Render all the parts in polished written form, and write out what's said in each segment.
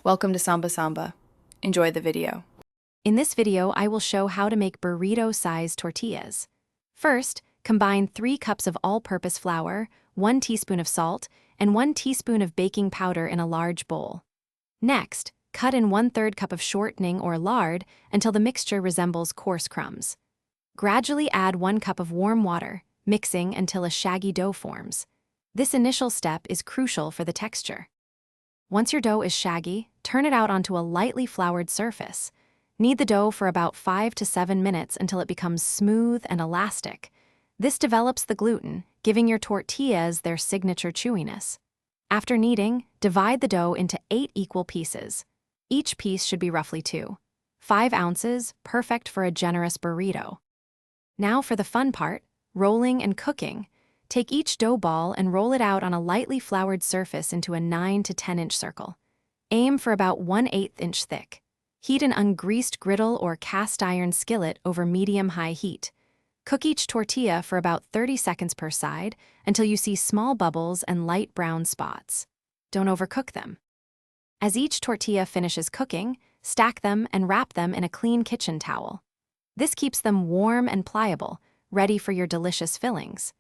Welcome to Samba Samba. Enjoy the video. In this video, I will show how to make burrito-sized tortillas. First, combine 3 cups of all-purpose flour, 1 teaspoon of salt, and 1 teaspoon of baking powder in a large bowl. Next, cut in 1/3 cup of shortening or lard until the mixture resembles coarse crumbs. Gradually add 1 cup of warm water, mixing until a shaggy dough forms. This initial step is crucial for the texture. Once your dough is shaggy, turn it out onto a lightly floured surface. Knead the dough for about 5 to 7 minutes until it becomes smooth and elastic. This develops the gluten, giving your tortillas their signature chewiness. After kneading, divide the dough into 8 equal pieces. Each piece should be roughly 5 ounces, perfect for a generous burrito. Now for the fun part, rolling and cooking. Take each dough ball and roll it out on a lightly floured surface into a 9 to 10 inch circle. Aim for about 1/8 inch thick. Heat an ungreased griddle or cast iron skillet over medium-high heat. Cook each tortilla for about 30 seconds per side until you see small bubbles and light brown spots. Don't overcook them. As each tortilla finishes cooking, stack them and wrap them in a clean kitchen towel. This keeps them warm and pliable, ready for your delicious fillings.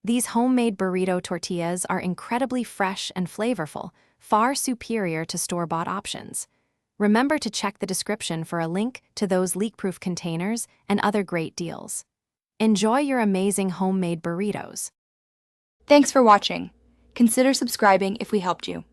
These homemade burrito tortillas are incredibly fresh and flavorful, far superior to store-bought options. Remember to check the description for a link to those leak-proof containers and other great deals. Enjoy your amazing homemade burritos. Thanks for watching. Consider subscribing if we helped you.